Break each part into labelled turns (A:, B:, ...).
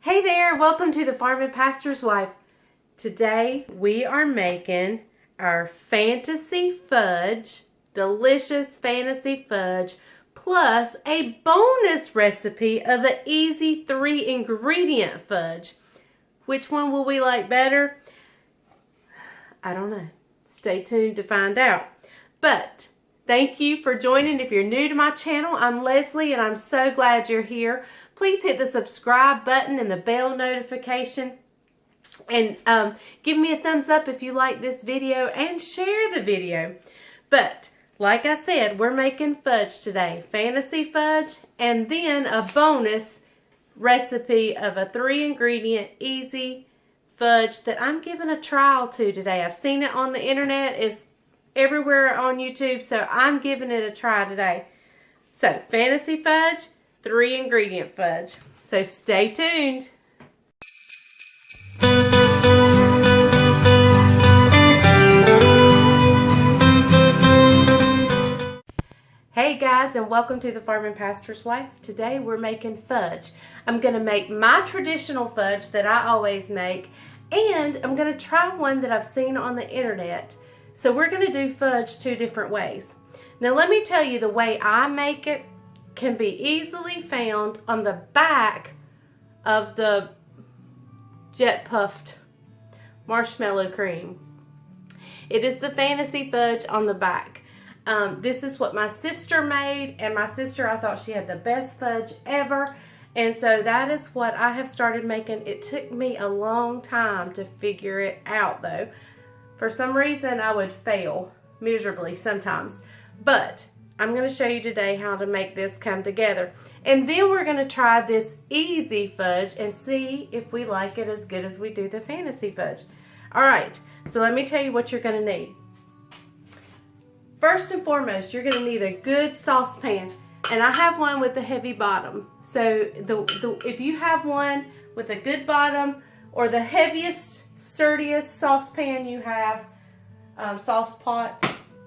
A: Hey there, welcome to the Farm and Pastor's Wife. Today we are making our fantasy fudge, delicious fantasy fudge, plus a bonus recipe of an easy 3-ingredient fudge. Which one will we like better? I don't know. Stay tuned to find out. But thank you for joining. If you're new to my channel, I'm Leslie and I'm so glad you're here. Please hit the subscribe button and the bell notification. And give me a thumbs up if you like this video and share the video. But like I said, we're making fudge today. Fantasy fudge and then a bonus recipe of a 3-ingredient easy fudge that I'm giving a trial to today. I've seen it on the internet. It's everywhere on YouTube, so I'm giving it a try today. So fantasy fudge, 3-ingredient fudge. So stay tuned. Hey guys, and welcome to the Farm and Pastor's Wife. Today we're making fudge. I'm going to make my traditional fudge that I always make, and I'm going to try one that I've seen on the internet. So we're going to do fudge 2 different ways. Now let me tell you, the way I make it can be easily found on the back of the jet puffed marshmallow cream. It is the fantasy fudge on the back. This is what my sister made, and my sister, I thought she had the best fudge ever, and so that is what I have started making. It took me a long time to figure it out though. For some reason I would fail miserably sometimes, but I'm going to show you today how to make this come together. And then we're going to try this easy fudge and see if we like it as good as we do the fantasy fudge. Alright, so let me tell you what you're going to need. First and foremost, you're going to need a good saucepan. And I have one with a heavy bottom. So if you have one with a good bottom or the heaviest, sturdiest saucepan you have, sauce pot,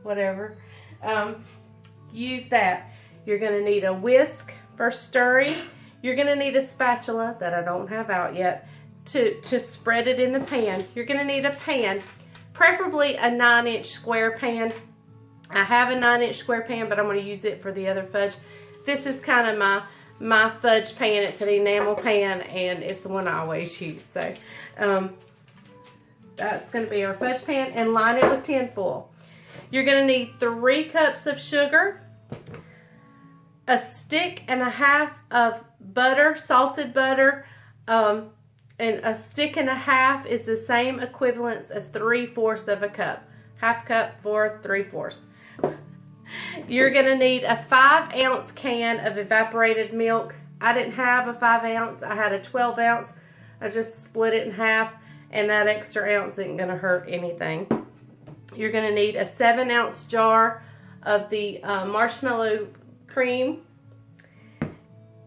A: whatever, use that. You're going to need a whisk for stirring. You're going to need a spatula that I don't have out yet to spread it in the pan. You're going to need a pan, preferably a 9-inch square pan. I have a 9-inch square pan, but I'm going to use it for the other fudge. This is kind of my fudge pan. It's an enamel pan, and it's the one I always use. So that's going to be our fudge pan, and line it with tinfoil. You're going to need 3 cups of sugar, a stick and a half of butter, salted butter, and a stick and a half is the same equivalence as 3/4 of a cup. Half cup for 3/4. You're going to need a 5-ounce can of evaporated milk. I didn't have a 5-ounce. I had a 12-ounce. I just split it in half, and that extra ounce isn't going to hurt anything. You're going to need a 7-ounce jar of the marshmallow cream.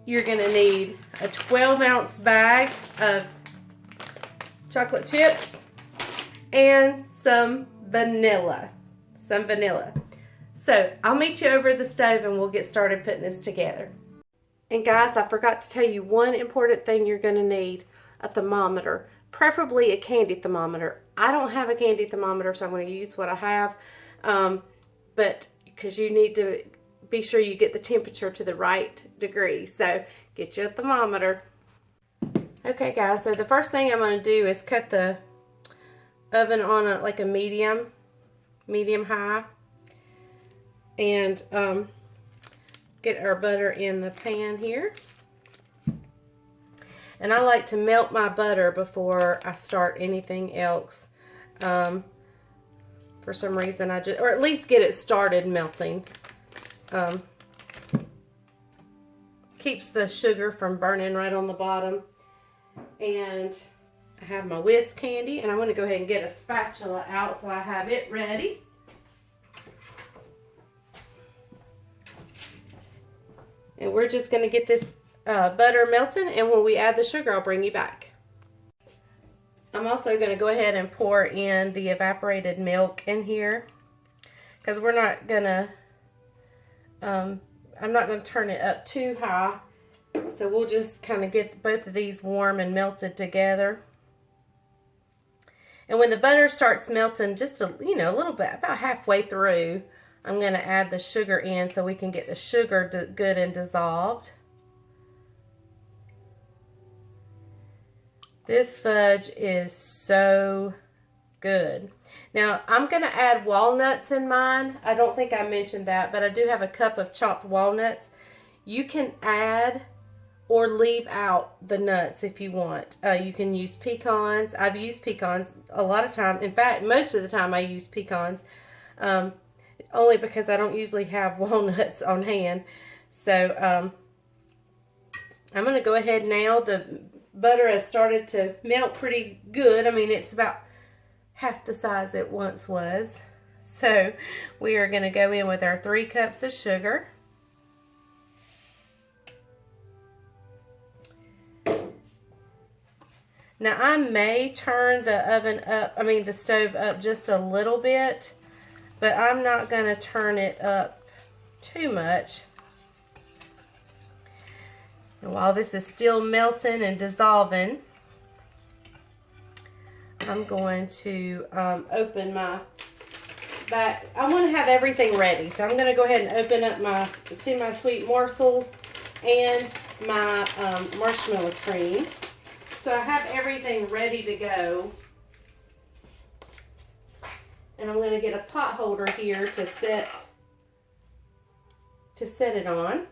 A: You're going to need a 12-ounce bag of chocolate chips and some vanilla. So I'll meet you over the stove and we'll get started putting this together. And guys, I forgot to tell you one important thing you're going to need: a thermometer. Preferably a candy thermometer. I don't have a candy thermometer, so I'm going to use what I have. But because you need to be sure you get the temperature to the right degree. So get you a thermometer. Okay guys, so the first thing I'm going to do is cut the oven on like a medium high. And get our butter in the pan here. And I like to melt my butter before I start anything else. For some reason or at least get it started melting. Keeps the sugar from burning right on the bottom. And I have my whisk handy, and I'm going to go ahead and get a spatula out so I have it ready. And we're just going to get this butter melting, and when we add the sugar, I'll bring you back. I'm also going to go ahead and pour in the evaporated milk in here, because we're not going to, I'm not going to turn it up too high So we'll just kind of get both of these warm and melted together. And when the butter starts melting, just a little bit, about halfway through, I'm going to add the sugar in so we can get the sugar good and dissolved. This fudge is so good. Now, I'm going to add walnuts in mine. I don't think I mentioned that, but I do have a cup of chopped walnuts. You can add or leave out the nuts if you want. You can use pecans. I've used pecans a lot of time. In fact, most of the time I use pecans, only because I don't usually have walnuts on hand. So I'm going to go ahead now. The butter has started to melt pretty good. I mean, it's about half the size it once was. So we are going to go in with our 3 cups of sugar. Now I may turn the stove up just a little bit, but I'm not going to turn it up too much. And while this is still melting and dissolving, I'm going to open my back. I want to have everything ready, so I'm going to go ahead and open up my semi-sweet morsels and my marshmallow cream. So I have everything ready to go. And I'm going to get a pot holder here to set it on.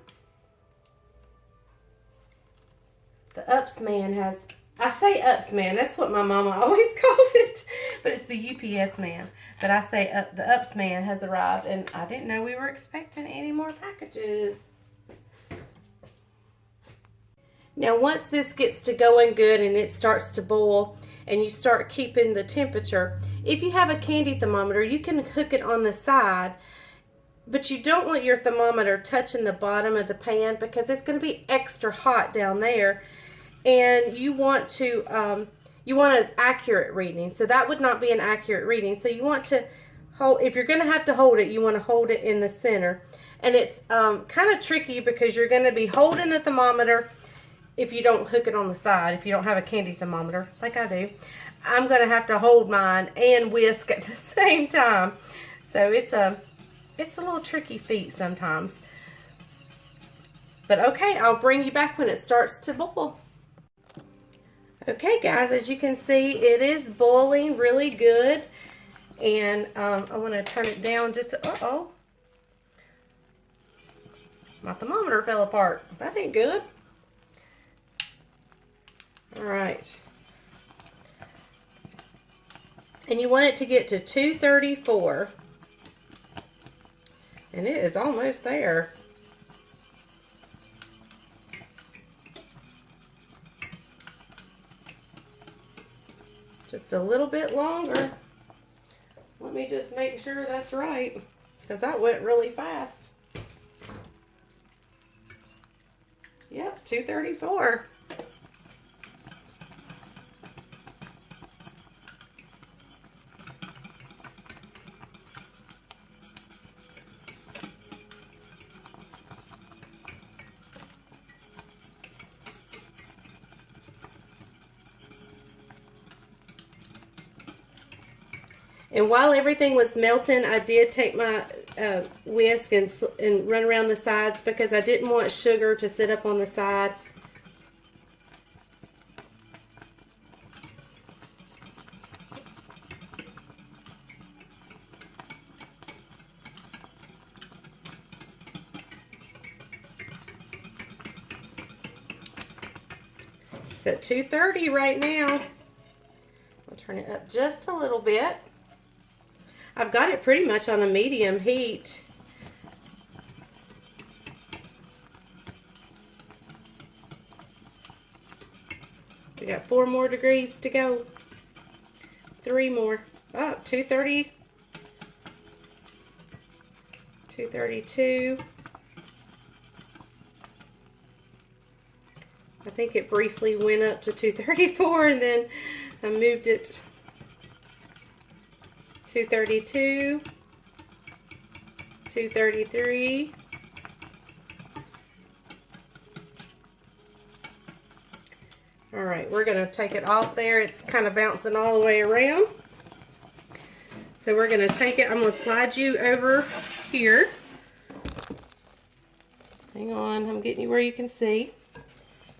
A: The Ups man has, I say Ups man, that's what my mama always called it, but it's the UPS man. But I say the Ups man has arrived, and I didn't know we were expecting any more packages. Now once this gets to going good and it starts to boil and you start keeping the temperature, if you have a candy thermometer, you can hook it on the side, but you don't want your thermometer touching the bottom of the pan because it's going to be extra hot down there, and you want an accurate reading. So that would not be an accurate reading. So you want to hold, if you're going to have to hold it, you want to hold it in the center. And it's kind of tricky because you're going to be holding the thermometer if you don't hook it on the side, if you don't have a candy thermometer like I do. I'm going to have to hold mine and whisk at the same time. So it's a little tricky feat sometimes. But okay, I'll bring you back when it starts to boil. Okay guys, as you can see, it is boiling really good. And I want to turn it down just to, uh-oh. My thermometer fell apart. That ain't good. All right. And you want it to get to 234. And it is almost there. Just a little bit longer. Let me just make sure that's right, because that went really fast. Yep, 234. And while everything was melting, I did take my whisk and run around the sides because I didn't want sugar to sit up on the side. It's at 230 right now. I'll turn it up just a little bit. I've got it pretty much on a medium heat. We got 4 more degrees to go. 3 more. Oh, 230. 232. I think it briefly went up to 234 and then I moved it. 232, 233, All right, we're gonna take it off there. It's kind of bouncing all the way around. So we're gonna take it, I'm gonna slide you over here. Hang on, I'm getting you where you can see.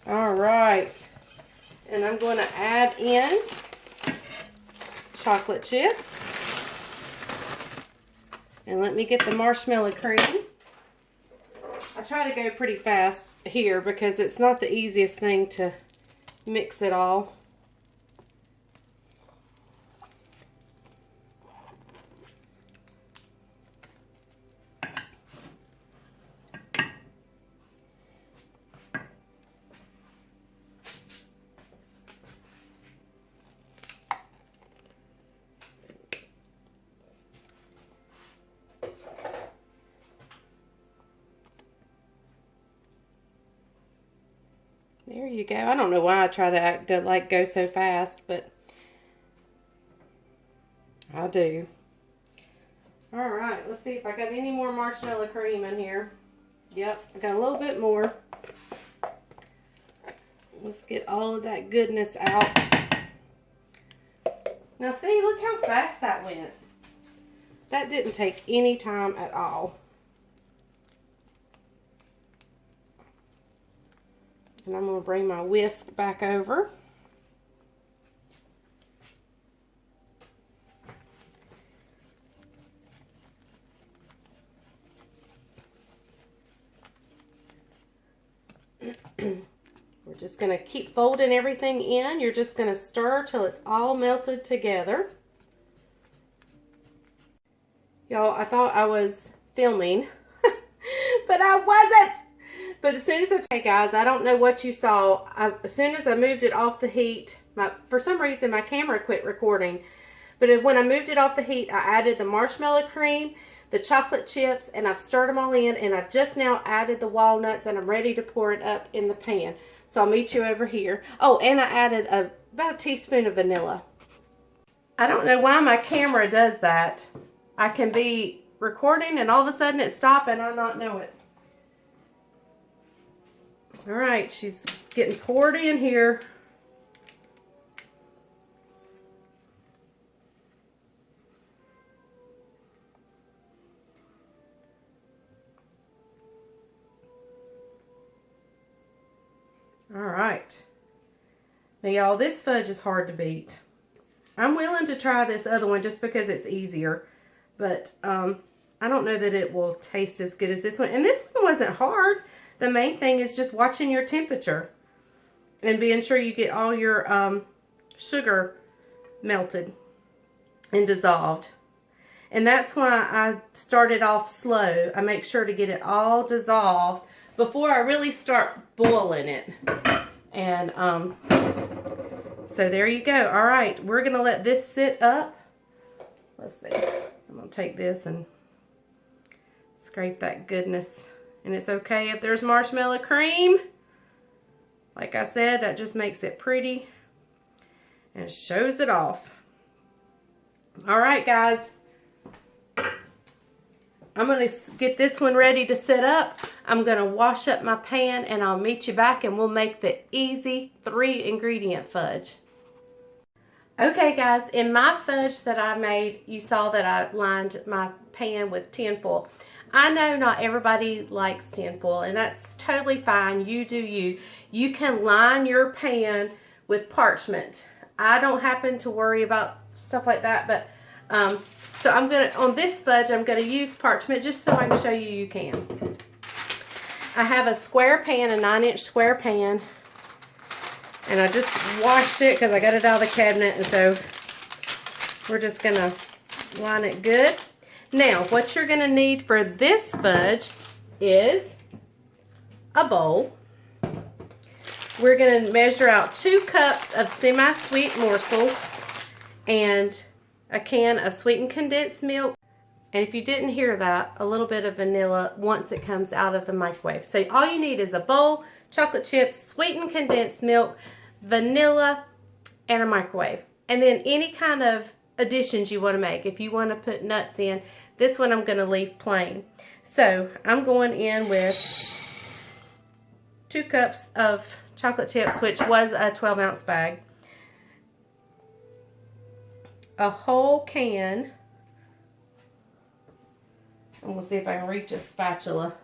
A: All right, and I'm gonna add in chocolate chips. And let me get the marshmallow cream. I try to go pretty fast here because it's not the easiest thing to mix it all. There you go. I don't know why I try to go so fast, but I do. All right, let's see if I got any more marshmallow cream in here. Yep, I got a little bit more. Let's get all of that goodness out. Now see, look how fast that went. That didn't take any time at all. And I'm going to bring my whisk back over. We're just going to keep folding everything in. You're just going to stir till it's all melted together. Y'all, I thought I was filming, but I wasn't. But as soon as hey guys, I don't know what you saw. As soon as I moved it off the heat, for some reason my camera quit recording. But when I moved it off the heat, I added the marshmallow cream, the chocolate chips, and I've stirred them all in. And I've just now added the walnuts, and I'm ready to pour it up in the pan. So I'll meet you over here. Oh, and I added about a teaspoon of vanilla. I don't know why my camera does that. I can be recording and all of a sudden it stops and I not know it. All right, she's getting poured in here. All right. Now, y'all, this fudge is hard to beat. I'm willing to try this other one just because it's easier, but I don't know that it will taste as good as this one. And this one wasn't hard. The main thing is just watching your temperature and being sure you get all your sugar melted and dissolved. And that's why I started off slow. I make sure to get it all dissolved before I really start boiling it. And so there you go. All right, we're going to let this sit up. Let's see. I'm going to take this and scrape that goodness. And it's okay if there's marshmallow cream. Like I said, that just makes it pretty and shows it off. All right, guys. I'm going to get this one ready to set up. I'm going to wash up my pan and I'll meet you back and we'll make the easy 3-ingredient fudge. Okay, guys, in my fudge that I made, you saw that I lined my pan with tinfoil. I know not everybody likes tinfoil, and that's totally fine. You do you. You can line your pan with parchment. I don't happen to worry about stuff like that, but so I'm gonna, on this fudge, I'm gonna use parchment just so I can show you you can. I have a square pan, a 9-inch square pan, and I just washed it because I got it out of the cabinet, and so we're just gonna line it good. Now, what you're going to need for this fudge is a bowl. We're going to measure out 2 cups of semi-sweet morsels and a can of sweetened condensed milk. And if you didn't hear that, a little bit of vanilla once it comes out of the microwave. So all you need is a bowl, chocolate chips, sweetened condensed milk, vanilla, and a microwave. And then any kind of additions you want to make. If you want to put nuts in, this one I'm going to leave plain. So I'm going in with 2 cups of chocolate chips, which was a 12-ounce bag. A whole can. And we'll see if I can reach a spatula.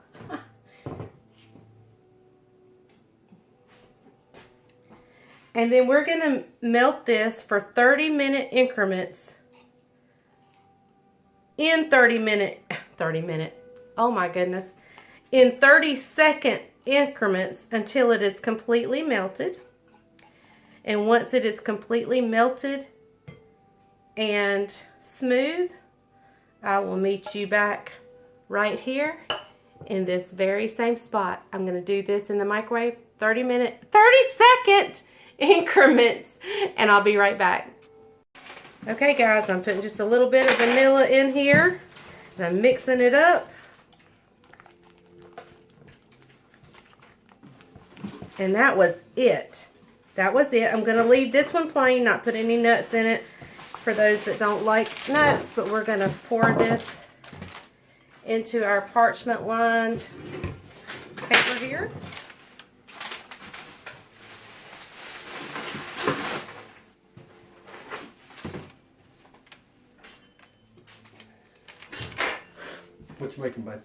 A: And then we're going to melt this for 30-minute increments. In 30-second increments until it is completely melted. And once it is completely melted and smooth, I will meet you back right here in this very same spot. I'm going to do this in the microwave 30-second increments, and I'll be right back. Okay guys, I'm putting just a little bit of vanilla in here and I'm mixing it up. And that was it. That was it. I'm going to leave this one plain, not put any nuts in it for those that don't like nuts, but we're going to pour this into our parchment lined paper here.
B: What you making, babe?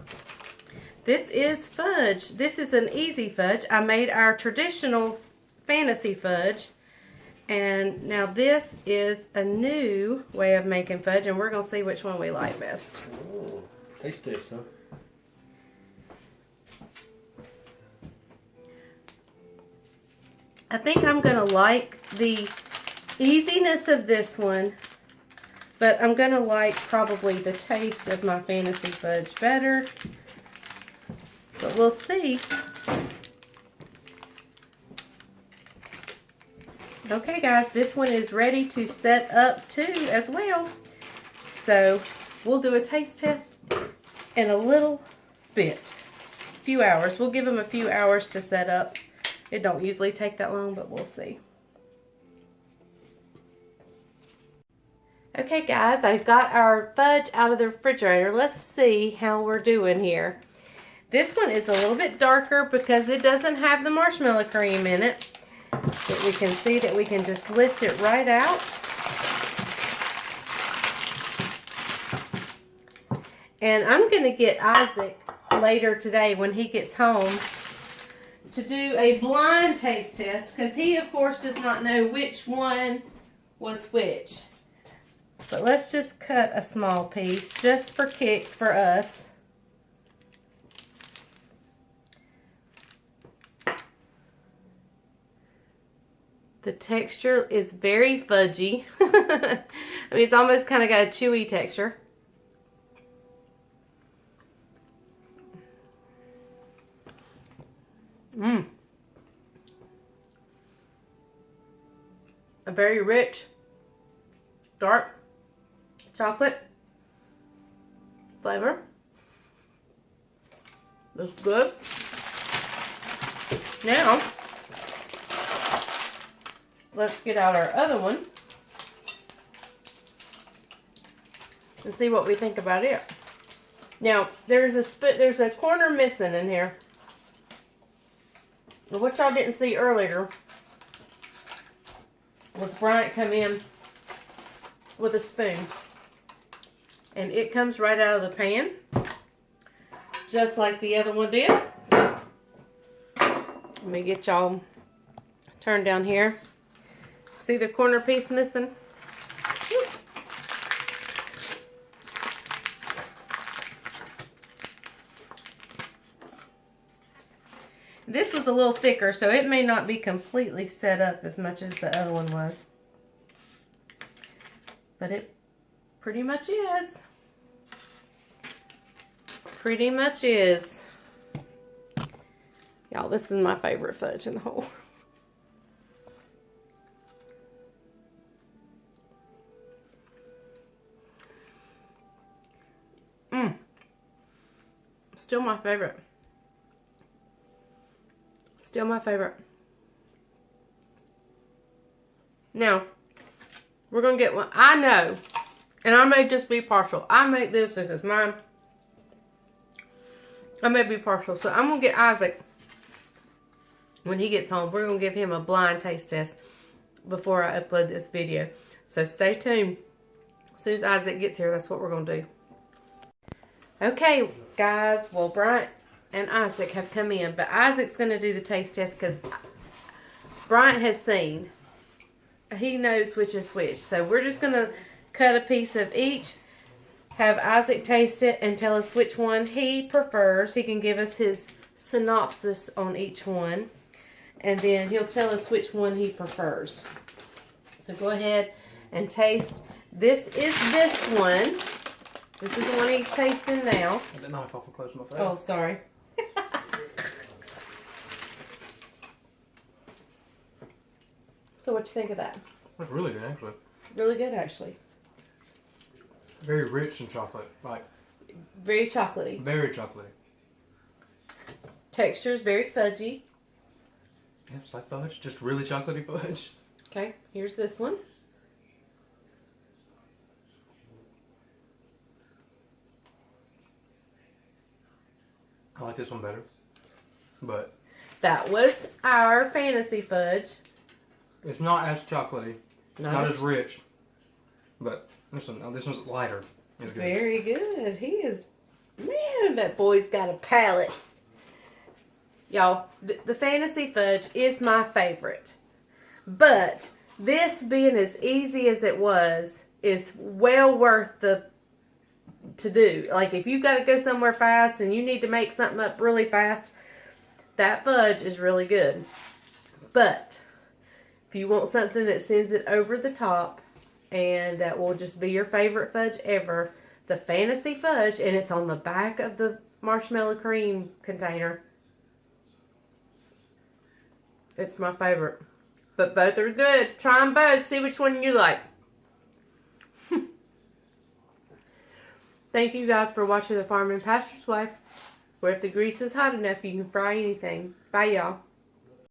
A: This is fudge. This is an easy fudge. I made our traditional fantasy fudge. And now this is a new way of making fudge, and we're going to see which one we like best.
B: Oh, taste this, huh?
A: I think I'm going to like the easiness of this one, but I'm going to like probably the taste of my fantasy fudge better. But we'll see. Okay guys, this one is ready to set up too as well. So we'll do a taste test in a little bit. A few hours. We'll give them a few hours to set up. It don't usually take that long, but we'll see. Okay guys, I've got our fudge out of the refrigerator. Let's see how we're doing here. This one is a little bit darker because it doesn't have the marshmallow cream in it. But we can see that we can just lift it right out. And I'm going to get Isaac later today when he gets home to do a blind taste test, because he of course does not know which one was which. But let's just cut a small piece just for kicks for us. The texture is very fudgy. I mean, it's almost kind of got a chewy texture. Mmm. A very rich, dark chocolate flavor. That's good. Now, let's get out our other one and see what we think about it. Now, there's a corner missing in here. What y'all didn't see earlier was Bryant come in with a spoon. And it comes right out of the pan, just like the other one did. Let me get y'all turned down here. See the corner piece missing? This was a little thicker, so it may not be completely set up as much as the other one was. But it pretty much is. Pretty much is. Y'all, this is my favorite fudge in the whole. Still my favorite. Still my favorite. Now, we're going to get one. I know, and I may just be partial. I make this is mine. I may be partial. So I'm going to get Isaac when he gets home, we're going to give him a blind taste test before I upload this video. So stay tuned. As soon as Isaac gets here, that's what we're going to do. Okay, guys. Well, Bryant and Isaac have come in, but Isaac's going to do the taste test because Bryant has seen. He knows which is which. So we're just going to cut a piece of each, have Isaac taste it, and tell us which one he prefers. He can give us his synopsis on each one, and then he'll tell us which one he prefers. So go ahead and taste. This is this one. This is the one he's tasting now.
C: Get the knife off and close my face.
A: Oh, sorry. So what you think of that?
C: That's really good, actually.
A: Really good, actually.
C: Very rich in chocolate. Like,
A: very chocolatey.
C: very chocolatey.
A: Texture's very fudgy.
C: Yeah, it's like fudge. Just really chocolatey fudge.
A: Okay, here's this one.
C: I like this one better. But
A: That was our fantasy fudge.
C: it's not as chocolatey.
A: Not
C: as rich. But this one's lighter. It's good.
A: Very good. He is, man, that boy's got a palate. Y'all, the fantasy fudge is my favorite. But this being as easy as it was is well worth to do. Like if you've got to go somewhere fast and you need to make something up really fast, that fudge is really good. But if you want something that sends it over the top and that will just be your favorite fudge ever, the fantasy fudge, and it's on the back of the marshmallow cream container. It's my favorite. But both are good. Try them both. See which one you like. Thank you guys for watching The Farmer and Pastor's Wife, where if the grease is hot enough, you can fry anything. Bye, y'all.